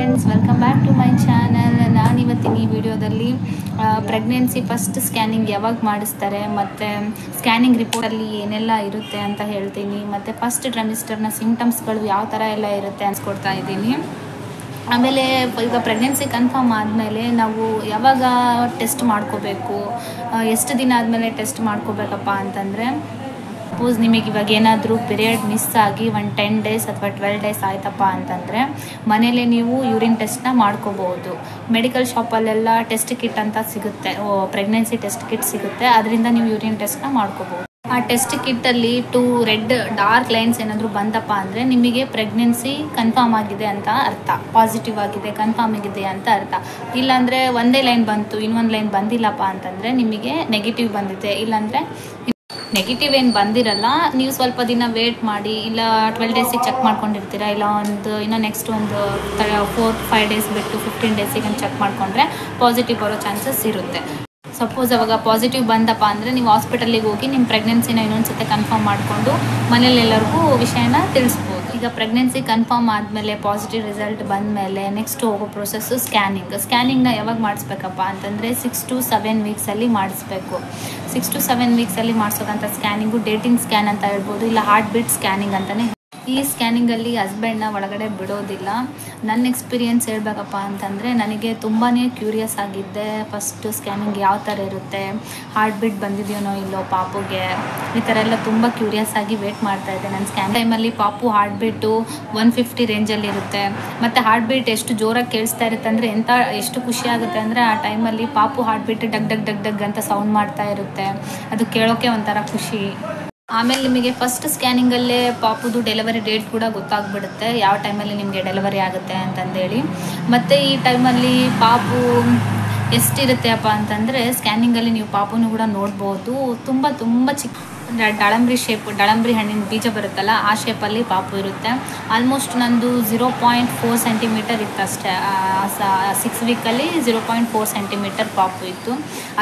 Friends, welcome back to my channel. ನಾನಿವತ್ತಿನ ಈ ವಿಡಿಯೋದಲ್ಲಿ ಪ್ರೆಗ್ನೆನ್ಸಿ ಫಸ್ಟ್ ಸ್ಕ್ಯಾನಿಂಗ್ ಯಾವಾಗ ಮಾಡಿಸ್ತಾರೆ ಮತ್ತು ಸ್ಕ್ಯಾನಿಂಗ್ ರಿಪೋರ್ಟಲ್ಲಿ ಏನೆಲ್ಲ ಇರುತ್ತೆ ಅಂತ ಹೇಳ್ತೀನಿ. ಮತ್ತು ಫಸ್ಟ್ ಟ್ರೈಮಿಸ್ಟರ್ನ ಸಿಂಪ್ಟಮ್ಸ್ಗಳು ಯಾವ ಥರ ಎಲ್ಲ ಇರುತ್ತೆ ಅನ್ಸ್ಕೊಡ್ತಾ ಇದ್ದೀನಿ. ಆಮೇಲೆ ಈಗ ಪ್ರೆಗ್ನೆನ್ಸಿ ಕನ್ಫರ್ಮ್ ಆದಮೇಲೆ ನಾವು ಯಾವಾಗ ಟೆಸ್ಟ್ ಮಾಡ್ಕೋಬೇಕು, ಎಷ್ಟು ದಿನ ಆದಮೇಲೆ ಟೆಸ್ಟ್ ಮಾಡ್ಕೋಬೇಕಪ್ಪ ಅಂತಂದರೆ, ಸಪೋಸ್ ನಿಮಗೆ ಇವಾಗ ಏನಾದರೂ ಪೀರಿಯಡ್ ಮಿಸ್ ಆಗಿ 10 ಡೇಸ್ ಅಥವಾ 12 ಡೇಸ್ ಆಯ್ತಪ್ಪ ಅಂತಂದರೆ ಮನೇಲೇ ನೀವು ಯೂರಿನ್ ಟೆಸ್ಟ್ನ ಮಾಡ್ಕೋಬೋದು. ಮೆಡಿಕಲ್ ಶಾಪಲ್ಲೆಲ್ಲ ಟೆಸ್ಟ್ ಕಿಟ್ ಅಂತ ಸಿಗುತ್ತೆ, ಪ್ರೆಗ್ನೆನ್ಸಿ ಟೆಸ್ಟ್ ಕಿಟ್ ಸಿಗುತ್ತೆ, ಅದರಿಂದ ನೀವು ಯೂರಿನ್ ಟೆಸ್ಟ್ನ ಮಾಡ್ಕೋಬೋದು. ಆ ಟೆಸ್ಟ್ ಕಿಟ್ಟಲ್ಲಿ 2 ರೆಡ್ ಡಾರ್ಕ್ ಲೈನ್ಸ್ ಏನಾದರೂ ಬಂತಪ್ಪ ಅಂದರೆ ನಿಮಗೆ ಪ್ರೆಗ್ನೆನ್ಸಿ ಕನ್ಫರ್ಮ್ ಆಗಿದೆ ಅಂತ ಅರ್ಥ, ಪಾಸಿಟಿವ್ ಆಗಿದೆ, ಕನ್ಫರ್ಮ್ ಆಗಿದೆ ಅಂತ ಅರ್ಥ. ಇಲ್ಲಾಂದರೆ ಒಂದೇ ಲೈನ್ ಬಂತು, ಇನ್ನೊಂದು ಲೈನ್ ಬಂದಿಲ್ಲಪ್ಪ ಅಂತಂದರೆ ನಿಮಗೆ ನೆಗೆಟಿವ್ ಬಂದಿದೆ. ಇಲ್ಲಾಂದರೆ ನೆಗೆಟಿವ್ ಏನು ಬಂದಿರಲ್ಲ, ನೀವು ಸ್ವಲ್ಪ ದಿನ ವೇಟ್ ಮಾಡಿ, ಇಲ್ಲ 12 ಡೇಸಿಗೆ ಚೆಕ್ ಮಾಡ್ಕೊಂಡಿರ್ತೀರ, ಇಲ್ಲ ಇನ್ನು ನೆಕ್ಸ್ಟ್ ಒಂದು 4-5 ಡೇಸ್ ಬಿಟ್ಟು 15 ಡೇಸಿಗೆ ಚೆಕ್ ಮಾಡಿಕೊಂಡ್ರೆ ಪಾಸಿಟಿವ್ ಬರೋ ಚಾನ್ಸಸ್ ಇರುತ್ತೆ. ಸಪೋಸ್ ಅವಾಗ ಪಾಸಿಟಿವ್ ಬಂದಪ್ಪ ಅಂದರೆ ನೀವು ಹಾಸ್ಪಿಟಲಿಗೆ ಹೋಗಿ ನಿಮ್ಮ ಪ್ರೆಗ್ನೆನ್ಸಿನ ಇನ್ನೊಂದ್ಸತಿ ಕನ್ಫರ್ಮ್ ಮಾಡಿಕೊಂಡು ಮನೇಲಿ ಎಲ್ಲರಿಗೂ ವಿಷಯನ ತಿಳಿಸ್ಬೋದು. ಈಗ ಪ್ರೆಗ್ನೆನ್ಸಿ ಕನ್ಫರ್ಮ್ ಆದಮೇಲೆ ಪಾಸಿಟಿವ್ ರಿಸಲ್ಟ್ ಬಂದಮೇಲೆ ನೆಕ್ಸ್ಟ್ ಹೋಗೋ ಪ್ರೊಸೆಸ್ಸು ಸ್ಕ್ಯಾನಿಂಗ್ನ ಯಾವಾಗ ಮಾಡಿಸ್ಬೇಕಪ್ಪ ಅಂತಂದರೆ 6 to 7 ವೀಕ್ಸಲ್ಲಿ ಮಾಡಿಸ್ಬೇಕು. 6 to 7 ವೀಕ್ಸಲ್ಲಿ ಮಾಡಿಸೋಕ್ಕಂಥ ಸ್ಕ್ಯಾನಿಂಗು ಡೇಟಿಂಗ್ ಸ್ಕ್ಯಾನ್ ಅಂತ ಹೇಳ್ಬೋದು, ಇಲ್ಲ ಹಾರ್ಟ್ ಬೀಟ್ ಸ್ಕ್ಯಾನಿಂಗ್ ಅಂತಲೇ. ಈ ಸ್ಕ್ಯಾನಿಂಗಲ್ಲಿ ಹಸ್ಬೆಂಡ್ನ ಒಳಗಡೆ ಬಿಡೋದಿಲ್ಲ. ನನ್ನ ಎಕ್ಸ್ಪೀರಿಯೆನ್ಸ್ ಹೇಳ್ಬೇಕಪ್ಪ ಅಂತಂದರೆ, ನನಗೆ ತುಂಬಾ ಕ್ಯೂರಿಯಸ್ ಆಗಿದ್ದೆ. ಫಸ್ಟ್ ಸ್ಕ್ಯಾನಿಂಗ್ ಯಾವ ಥರ ಇರುತ್ತೆ, ಹಾರ್ಟ್ ಬೀಟ್ ಬಂದಿದೆಯೋ ಇಲ್ಲೋ ಪಾಪುಗೆ, ಈ ಥರ ಎಲ್ಲ ತುಂಬ ಕ್ಯೂರಿಯಸ್ ಆಗಿ ವೇಟ್ ಮಾಡ್ತಾಯಿದ್ದೆ. ನನ್ನ ಸ್ಕ್ಯಾನ್ ಟೈಮಲ್ಲಿ ಪಾಪು ಹಾರ್ಟ್ ಬೀಟು 150 ರೇಂಜಲ್ಲಿ ಇರುತ್ತೆ. ಮತ್ತು ಹಾರ್ಟ್ ಬೀಟ್ ಎಷ್ಟು ಜೋರಾಗಿ ಕೇಳಿಸ್ತಾ ಇರುತ್ತೆ ಅಂದರೆ ಎಷ್ಟು ಖುಷಿ ಆಗುತ್ತೆ ಅಂದರೆ, ಆ ಟೈಮಲ್ಲಿ ಪಾಪು ಹಾರ್ಟ್ ಬೀಟ್ ಡಗ್ ಡಗ್ ಡಗ್ ಡಗ್ ಅಂತ ಸೌಂಡ್ ಮಾಡ್ತಾ ಇರುತ್ತೆ. ಅದು ಕೇಳೋಕ್ಕೆ ಒಂಥರ ಖುಷಿ. ಆಮೇಲೆ ನಿಮಗೆ ಫಸ್ಟ್ ಸ್ಕ್ಯಾನಿಂಗಲ್ಲೇ ಪಾಪುದು ಡೆಲಿವರಿ ಡೇಟ್ ಕೂಡ ಗೊತ್ತಾಗ್ಬಿಡುತ್ತೆ, ಯಾವ ಟೈಮಲ್ಲಿ ನಿಮಗೆ ಡೆಲಿವರಿ ಆಗುತ್ತೆ ಅಂತಂದೇಳಿ. ಮತ್ತು ಈ ಟೈಮಲ್ಲಿ ಪಾಪು ಎಷ್ಟಿರುತ್ತೆ ಅಪ್ಪ ಅಂತಂದರೆ, ಸ್ಕ್ಯಾನಿಂಗಲ್ಲಿ ನೀವು ಪಾಪುನು ಕೂಡ ನೋಡ್ಬೋದು. ತುಂಬ ಚಿಕ್ಕ ದಾಳಂಬ್ರಿ ಹಣ್ಣಿನ ಬೀಜ ಬರುತ್ತಲ್ಲ, ಆ ಶೇಪಲ್ಲಿ ಪಾಪು ಇರುತ್ತೆ. ಆಲ್ಮೋಸ್ಟ್ ನಂದು 0.4 ಸೆಂಟಿಮೀಟರ್ ಇತ್ತು ಅಷ್ಟೇ. 6 ವೀಕಲ್ಲಿ 0.4 ಸೆಂಟಿಮೀಟರ್ ಪಾಪು ಇತ್ತು.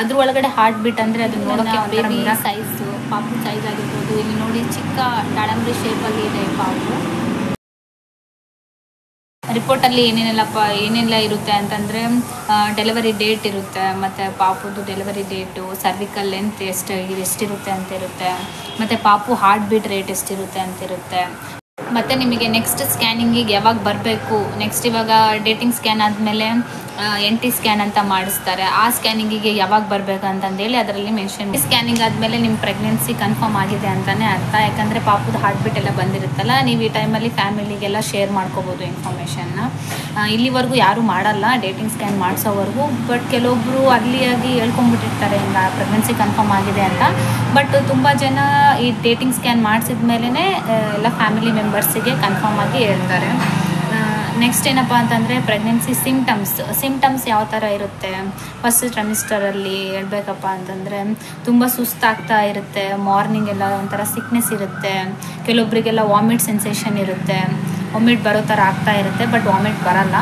ಅದ್ರ ಒಳಗಡೆ ಹಾರ್ಟ್ ಬೀಟ್ ಅಂದರೆ ಅದು ನೋಡೋಕ್ಕೆ ಬೇಬಿ ಸೈಜು, ಪಾಪು ಸೈಜ್ ಆಗಿರ್ಬೋದು. ಇಲ್ಲಿ ನೋಡಿ, ಚಿಕ್ಕ ದಾಳಂಬ್ರಿ ಶೇಪಲ್ಲಿ ಇದೆ ಪಾಪು. ರಿಪೋರ್ಟಲ್ಲಿ ಏನೆಲ್ಲ ಇರುತ್ತೆ ಅಂತಂದರೆ, ಡೆಲಿವರಿ ಡೇಟ್ ಇರುತ್ತೆ, ಮತ್ತು ಪಾಪುದು ಡೆಲಿವರಿ ಡೇಟು, ಸರ್ವಿಕಲ್ ಲೆಂತ್ ಎಷ್ಟಿರುತ್ತೆ ಅಂತ ಇರುತ್ತೆ, ಮತ್ತು ಪಾಪು ಹಾರ್ಟ್ ಬೀಟ್ ರೇಟ್ ಎಷ್ಟಿರುತ್ತೆ ಅಂತಿರುತ್ತೆ. ಮತ್ತು ನಿಮಗೆ ನೆಕ್ಸ್ಟ್ ಸ್ಕ್ಯಾನಿಂಗಿಗೆ ಯಾವಾಗ ಬರಬೇಕು, ನೆಕ್ಸ್ಟ್ ಇವಾಗ ಡೇಟಿಂಗ್ ಸ್ಕ್ಯಾನ್ ಆದಮೇಲೆ NT ಸ್ಕ್ಯಾನ್ ಅಂತ ಮಾಡಿಸ್ತಾರೆ. ಆ ಸ್ಕ್ಯಾನಿಂಗಿಗೆ ಯಾವಾಗ ಬರಬೇಕು ಅಂತಂದೇಳಿ ಅದರಲ್ಲಿ ಮೆನ್ಷನ್. ಸ್ಕ್ಯಾನಿಂಗ್ ಆದಮೇಲೆ ನಿಮ್ಮ ಪ್ರೆಗ್ನೆನ್ಸಿ ಕನ್ಫರ್ಮ್ ಆಗಿದೆ ಅಂತಲೇ ಅರ್ಥ. ಯಾಕಂದರೆ ಪಾಪುದು ಹಾರ್ಟ್ ಬೀಟ್ ಎಲ್ಲ ಬಂದಿರುತ್ತಲ್ಲ, ನೀವು ಈ ಟೈಮಲ್ಲಿ ಫ್ಯಾಮಿಲಿಗೆಲ್ಲ ಶೇರ್ ಮಾಡ್ಕೋಬೋದು ಇನ್ಫಾರ್ಮೇಷನ್ನ. ಇಲ್ಲಿವರೆಗೂ ಯಾರೂ ಮಾಡಲ್ಲ ಡೇಟಿಂಗ್ ಸ್ಕ್ಯಾನ್ ಮಾಡಿಸೋವರೆಗೂ, ಬಟ್ ಕೆಲವೊಬ್ಬರು ಅರ್ಲಿಯಾಗಿ ಹೇಳ್ಕೊಂಡ್ಬಿಟ್ಟಿರ್ತಾರೆ ಹಿಂಗೆ ಪ್ರೆಗ್ನೆನ್ಸಿ ಕನ್ಫರ್ಮ್ ಆಗಿದೆ ಅಂತ. ಬಟ್ ತುಂಬ ಜನ ಈ ಡೇಟಿಂಗ್ ಸ್ಕ್ಯಾನ್ ಮಾಡಿಸಿದ ಮೇಲೇ ಎಲ್ಲ ಫ್ಯಾಮಿಲಿ ಮೆಂಬರ್ಸಿಗೆ ಕನ್ಫರ್ಮ್ ಆಗಿ ಹೇಳ್ತಾರೆ. ನೆಕ್ಸ್ಟ್ ಏನಪ್ಪ ಅಂತಂದರೆ, ಪ್ರೆಗ್ನೆನ್ಸಿ ಸಿಂಪ್ಟಮ್ಸ್ ಯಾವ ಥರ ಇರುತ್ತೆ. ಫಸ್ಟ್ ಟ್ರೈಮಿಸ್ಟರಲ್ಲಿ ಹೇಳ್ಬೇಕಪ್ಪ ಅಂತಂದರೆ, ತುಂಬ ಸುಸ್ತಾಗ್ತಾ ಇರುತ್ತೆ, ಮಾರ್ನಿಂಗ್ ಎಲ್ಲ ಒಂಥರ ಸಿಕ್ನೆಸ್ ಇರುತ್ತೆ, ಕೆಲವೊಬ್ಬರಿಗೆಲ್ಲ ವಾಮಿಟ್ ಸೆನ್ಸೇಷನ್ ಇರುತ್ತೆ, ವಾಮಿಟ್ ಬರೋ ಥರ ಆಗ್ತಾ ಇರುತ್ತೆ, ಬಟ್ ವಾಮಿಟ್ ಬರಲ್ಲ.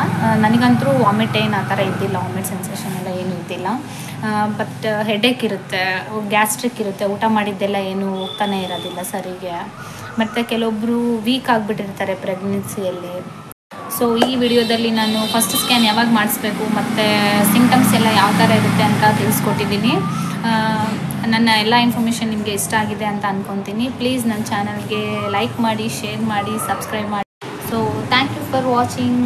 ನನಗಂತೂ ವಾಮಿಟ್ ಏನು ಆ ಥರ ಇದ್ದಿಲ್ಲ, ವಾಮಿಟ್ ಸೆನ್ಸೇಷನ್ ಎಲ್ಲ ಏನೂ ಇದ್ದಿಲ್ಲ. ಬಟ್ ಹೆಡೇಕ್ ಇರುತ್ತೆ, ಗ್ಯಾಸ್ಟ್ರಿಕ್ ಇರುತ್ತೆ, ಊಟ ಮಾಡಿದ್ದೆಲ್ಲ ಏನೂ ಹೋಗ್ತಾನೆ ಇರೋದಿಲ್ಲ ಸರಿಗೆ. ಮತ್ತು ಕೆಲವೊಬ್ಬರು ವೀಕ್ ಆಗಿಬಿಟ್ಟಿರ್ತಾರೆ ಪ್ರೆಗ್ನೆನ್ಸಿಯಲ್ಲಿ. ಸೊ ಈ ವಿಡಿಯೋದಲ್ಲಿ ನಾನು ಫಸ್ಟ್ ಸ್ಕ್ಯಾನ್ ಯಾವಾಗ ಮಾಡಿಸ್ಬೇಕು ಮತ್ತು ಸಿಂಪ್ಟಮ್ಸ್ ಎಲ್ಲ ಯಾವ ಥರ ಇರುತ್ತೆ ಅಂತ ತಿಳಿಸ್ಕೊಟ್ಟಿದ್ದೀನಿ. ನನ್ನ ಎಲ್ಲ ಇನ್ಫಾರ್ಮೇಷನ್ ನಿಮಗೆ ಇಷ್ಟ ಆಗಿದೆ ಅಂತ ಅಂದ್ಕೊತೀನಿ. ಪ್ಲೀಸ್ ನನ್ನ ಚಾನಲ್ಗೆ ಲೈಕ್ ಮಾಡಿ, ಶೇರ್ ಮಾಡಿ, ಸಬ್ಸ್ಕ್ರೈಬ್ ಮಾಡಿ. So thank you for watching.